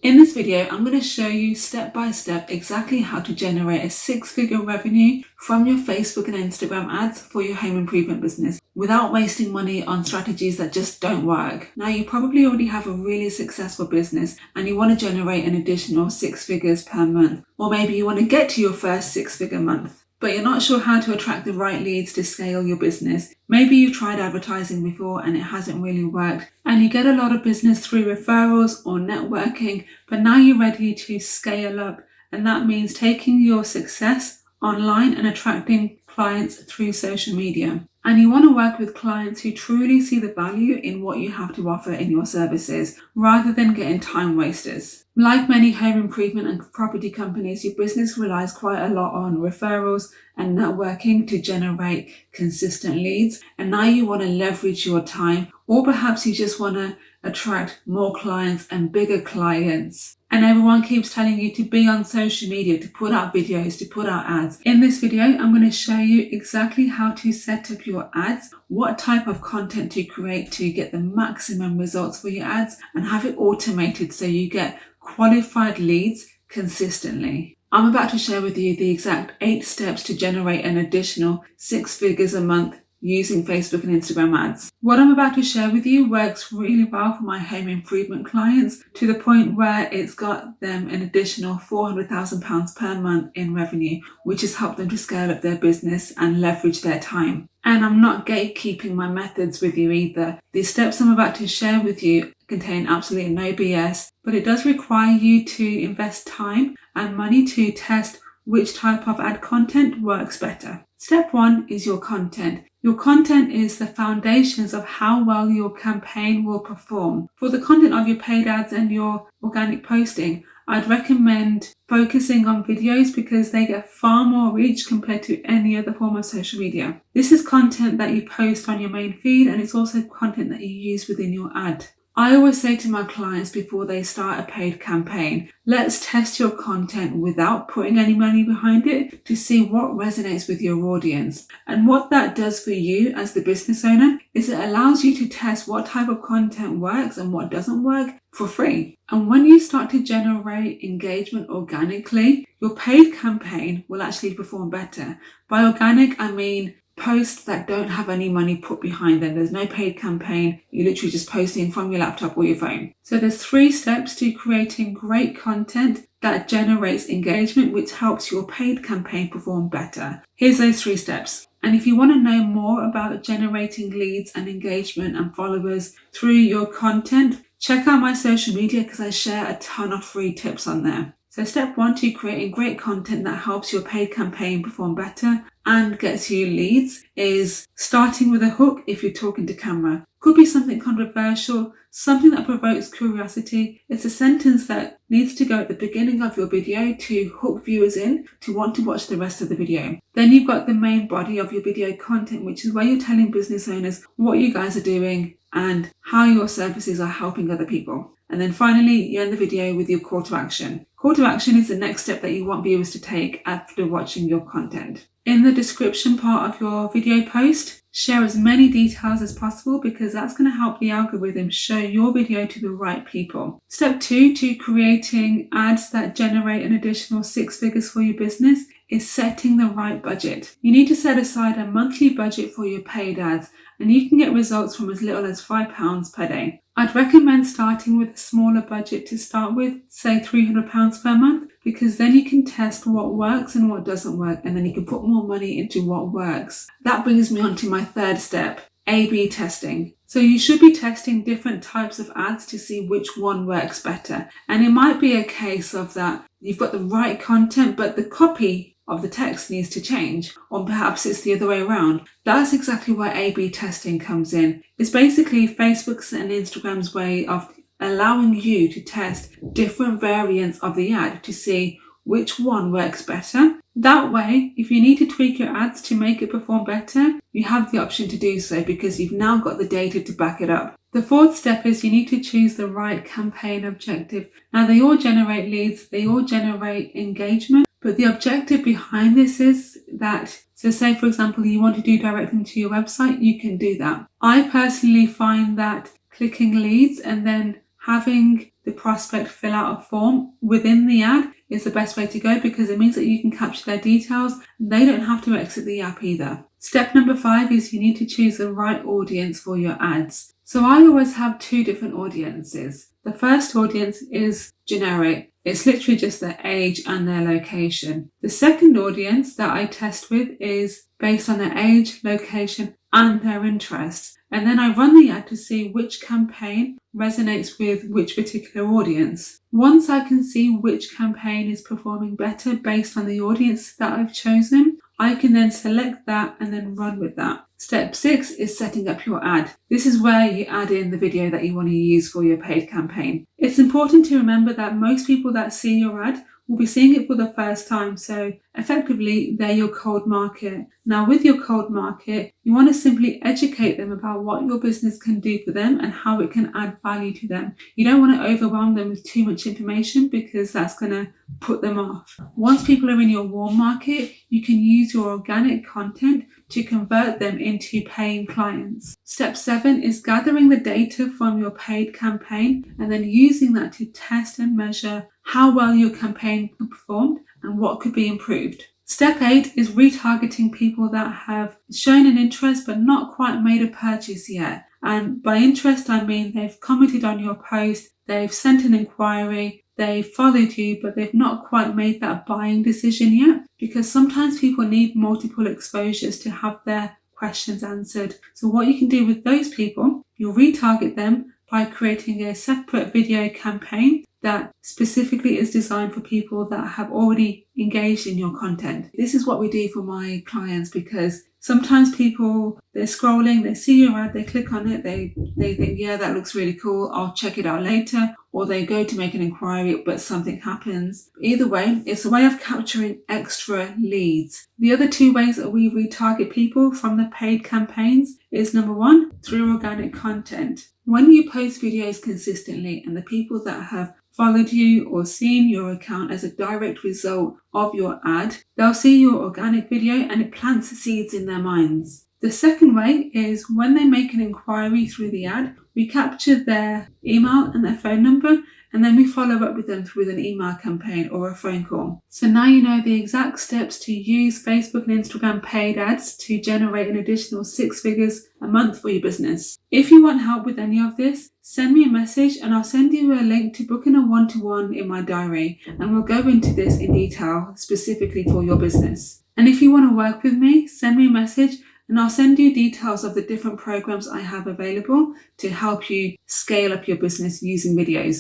In this video, I'm going to show you step by step exactly how to generate a six-figure revenue from your Facebook and Instagram ads for your home improvement business without wasting money on strategies that just don't work. Now, you probably already have a really successful business and you want to generate an additional 6 figures per month, or maybe you want to get to your first 6-figure month, but you're not sure how to attract the right leads to scale your business. Maybe you tried advertising before and it hasn't really worked, and you get a lot of business through referrals or networking, but now you're ready to scale up, and that means taking your success online and attracting clients through social media. And you want to work with clients who truly see the value in what you have to offer in your services, rather than getting time wasters. Like many home improvement and property companies, your business relies quite a lot on referrals and networking to generate consistent leads. And now you want to leverage your time, or perhaps you just want to attract more clients and bigger clients. And everyone keeps telling you to be on social media, to put out videos, to put out ads. In this video, I'm going to show you exactly how to set up your ads, what type of content to create to get the maximum results for your ads, and have it automated so you get qualified leads consistently. I'm about to share with you the exact 8 steps to generate an additional 6 figures a month using Facebook and Instagram ads. What I'm about to share with you works really well for my home improvement clients, to the point where it's got them an additional £400,000 per month in revenue, which has helped them to scale up their business and leverage their time. And I'm not gatekeeping my methods with you either. The steps I'm about to share with you contain absolutely no BS, but it does require you to invest time and money to test which type of ad content works better. Step 1 is your content. Your content is the foundations of how well your campaign will perform. For the content of your paid ads and your organic posting, I'd recommend focusing on videos because they get far more reach compared to any other form of social media. This is content that you post on your main feed, and it's also content that you use within your ad. I always say to my clients before they start a paid campaign, let's test your content without putting any money behind it to see what resonates with your audience. And what that does for you as the business owner is it allows you to test what type of content works and what doesn't work for free. And when you start to generate engagement organically, your paid campaign will actually perform better. By organic, I mean posts that don't have any money put behind them. There's no paid campaign. You're literally just posting from your laptop or your phone. So there's 3 steps to creating great content that generates engagement, which helps your paid campaign perform better. Here's those 3 steps. And if you want to know more about generating leads and engagement and followers through your content, check out my social media because I share a ton of free tips on there. So step 1 to creating great content that helps your paid campaign perform better and gets you leads is starting with a hook if you're talking to camera. Could be something controversial, something that provokes curiosity. It's a sentence that needs to go at the beginning of your video to hook viewers in to want to watch the rest of the video. Then you've got the main body of your video content, which is where you're telling business owners what you guys are doing and how your services are helping other people. And then finally, you end the video with your call to action. Call to action is the next step that you want viewers to take after watching your content. In the description part of your video post, share as many details as possible because that's going to help the algorithm show your video to the right people. Step 2 to creating ads that generate an additional 6 figures for your business is setting the right budget. You need to set aside a monthly budget for your paid ads, and you can get results from as little as £5 per day. I'd recommend starting with a smaller budget to start with, say £300 per month, because then you can test what works and what doesn't work, and then you can put more money into what works. That brings me on to my 3rd step, A/B testing. So you should be testing different types of ads to see which one works better. And it might be a case of that you've got the right content, but the copy of the text needs to change, or perhaps it's the other way around. That's exactly where A/B testing comes in. It's basically Facebook's and Instagram's way of allowing you to test different variants of the ad to see which one works better. That way, if you need to tweak your ads to make it perform better, you have the option to do so because you've now got the data to back it up. The 4th step is you need to choose the right campaign objective. Now, they all generate leads, they all generate engagement, but the objective behind this is that, so say for example, you want to do direct link to your website, you can do that. I personally find that clicking leads and then having the prospect fill out a form within the ad is the best way to go, because it means that you can capture their details and they don't have to exit the app either. Step number 5 is you need to choose the right audience for your ads. So I always have 2 different audiences. The first audience is generic. It's literally just their age and their location. The second audience that I test with is based on their age, location, and their interests. And then I run the ad to see which campaign resonates with which particular audience. Once I can see which campaign is performing better based on the audience that I've chosen, I can then select that and then run with that. Step 6 is setting up your ad. This is where you add in the video that you want to use for your paid campaign. It's important to remember that most people that see your ad will be seeing it for the first time, so effectively they're your cold market. Now with your cold market, you want to simply educate them about what your business can do for them and how it can add value to them. You don't want to overwhelm them with too much information, because that's going to put them off. Once people are in your warm market, you can use your organic content to convert them into paying clients. Step 7 is gathering the data from your paid campaign and then using that to test and measure how well your campaign performed and what could be improved. Step 8 is retargeting people that have shown an interest but not quite made a purchase yet. And by interest, I mean they've commented on your post, they've sent an inquiry, they followed you, but they've not quite made that buying decision yet, because sometimes people need multiple exposures to have their questions answered. So what you can do with those people, you'll retarget them by creating a separate video campaign that specifically is designed for people that have already engaged in your content. This is what we do for my clients, because sometimes people, they're scrolling, they see your ad, they click on it, they think, yeah, that looks really cool, I'll check it out later. Or they go to make an inquiry, but something happens. Either way, it's a way of capturing extra leads. The other 2 ways that we retarget people from the paid campaigns is number 1, through organic content. When you post videos consistently and the people that have followed you or seen your account as a direct result of your ad, they'll see your organic video and it plants seeds in their minds. The second way is when they make an inquiry through the ad, we capture their email and their phone number, and then we follow up with them through an email campaign or a phone call. So now you know the exact steps to use Facebook and Instagram paid ads to generate an additional 6 figures a month for your business. If you want help with any of this, send me a message and I'll send you a link to booking a one-to-one in my diary, and we'll go into this in detail specifically for your business. And if you want to work with me, send me a message and I'll send you details of the different programs I have available to help you scale up your business using videos.